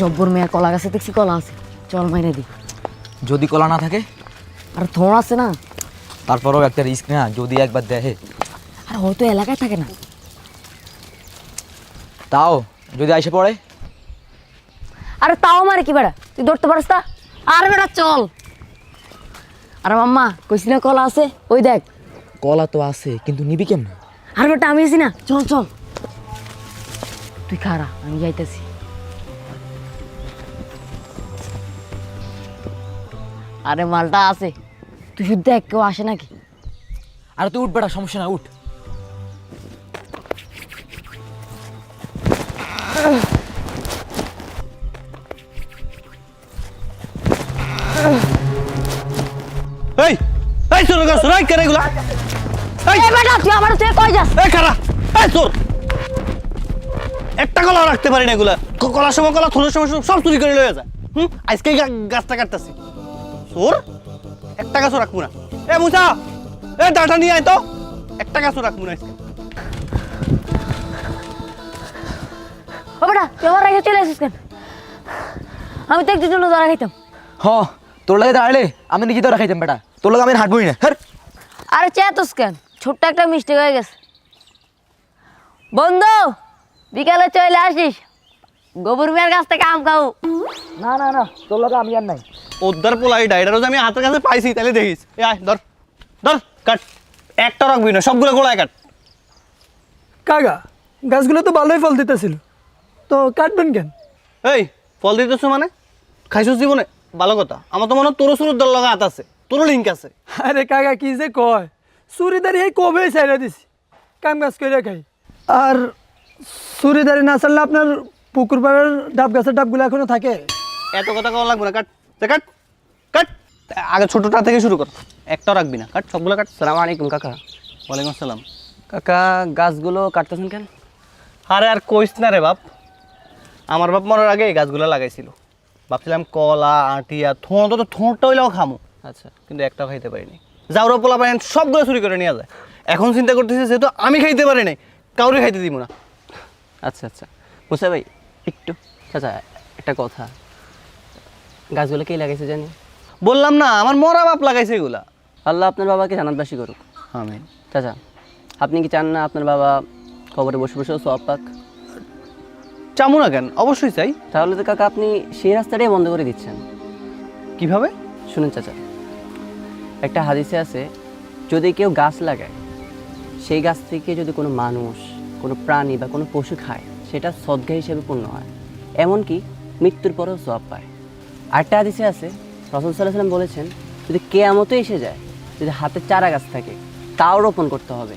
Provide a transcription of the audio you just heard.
জব্বর মেয়ের কলা গাছে দেখছি কলা আছে, চল মাইনে দি। যদি কলা না থাকে? আর থোড় আছে না, তারপরেও একটা রিস্ক না, যদি একবার দেখে। আর হয়তো এলাকায় থাকে না। তাও যদি আইসে পড়ে? আরে তাও মারে কি বেড়া, তুই ধরতে পারিস তা? আর বেড়া চল। আরে মাম্মা কইছি না কলা আছে, ওই দেখ। কলা তো আছে, কিন্তু নিবি কেমনে? আর বেটা আমি আছি না, চল চল। তুই খারা, আমি যাইতেছি। আরে মালটা আছে, তুই শুধু দেখ কেউ আসে নাকি। আরে তুই উঠ বেটা, সমস্যা না, উঠ। এই এই চোর গাছ রাই করে এগুলা। এই এই বেটা তুই আমার তুই কই যাস? এই খারা, এই চোর। একটা কলা রাখতে পারি না এগুলা, কলার সময় কলা, থোলের সময় সব চুরি করে লয়ে যায়। আজকে গাছটা কাটতেছি। চোর একটা গাছও রাখবো না। এ মুসা, এ ডাটা নিয়ে আয় তো, একটা গাছও রাখবো না আজকে। ও বেটা তুই আমার রেখে চলে আসিস কেন? আমি তো একটু জন্য দাঁড়া খাইতাম। হ, তোর লাগে দাঁড়ালে আমি নিজে তো রাখাইতাম বেটা, তোর লাগে আমি হাঁটবই না। হ্যাঁ আরে চেতস কেন, ছোট্ট একটা মিস্টেক হয়ে গেছে। বন্ধু বিকালে চলে আসিস, গোবর মিয়ার কাছ থেকে আম খাও। না না না, তোর লাগে আমি আর নাই। ওদ্দার পোলাই ডাইডারও যে আমি হাতের কাছে পাইছি, তাহলে দেখিস। এ আয় ধর ধর, কাট। একটা রাখবি না, সবগুলো গোলায় কাট। কাকা গাছগুলো তো ভালোই ফল দিতেছিল, তো কাটবেন কেন? এই ফল দিতেছ মানে খাইছিস জীবনে? ভালো কথা, আমার তো মনে হয় তোরও শুরুর দল লগা হাত আছে, তোরও লিঙ্ক আছে। আরে কাকা কি যে কয়, চুরিদারি এই কবে চাইরা দিছি, কাম গাছ করে খাই। আর চুরিদারি না চাললে আপনার পুকুর পাড়ের ডাব গাছের ডাবগুলো এখনো থাকে। এত কথা কওয়া লাগবে না, কাট কাট কাট। আগে ছোটটা থেকে শুরু কর, একটাও রাখবি না, কাট সবগুলো কাট। সালাম আলাইকুম কাকা। ওয়ালাইকুম আসসালাম। কাকা গাছগুলো কাটতেছেন কেন? আরে আর কইস না রে বাপ, আমার বাপ মরার আগে এই গাছগুলো লাগাইছিল। ভাবছিলাম কলা আটিয়া থোঁড়, তো থোঁড়টা হইলেও খামো, আচ্ছা কিন্তু একটাও খাইতে পারিনি। যাওরা পোলা পাইন সবগুলো চুরি করে নিয়ে যায়। এখন চিন্তা করতেছি যেহেতু আমি খাইতে পারি নাই, কাউরে খাইতে দিব না। আচ্ছা আচ্ছা মুসা ভাই একটু, আচ্ছা একটা কথা, গাছগুলো কে লাগাইছে জানি? বললাম না, আমার মরা বাপ লাগাইছে এগুলা। আল্লাহ আপনার বাবাকে জান্নাতবাসী করুক। আমিন। চাচা আপনি কি চান না আপনার বাবা কবরে বসে বসেও সওয়াব পাক? চামু না কেন, অবশ্যই চাই। তাহলে তো কাকা আপনি সেই রাস্তাটাই বন্ধ করে দিচ্ছেন। কিভাবে? শুনুন চাচা, একটা হাদিসে আছে, যদি কেউ গাছ লাগায়, সেই গাছ থেকে যদি কোনো মানুষ, কোনো প্রাণী বা কোনো পশু খায়, সেটা সদগা হিসেবে পূর্ণ হয়, এমনকি মৃত্যুর পরেও সওয়াব পায়। আরেকটা হাদিসে আছে, রাসূল সাল্লাল্লাহু আলাইহি ওয়াসাল্লাম বলেছেন, যদি কিয়ামতে এসে যায়, যদি হাতে চারা গাছ থাকে, তাও রোপণ করতে হবে,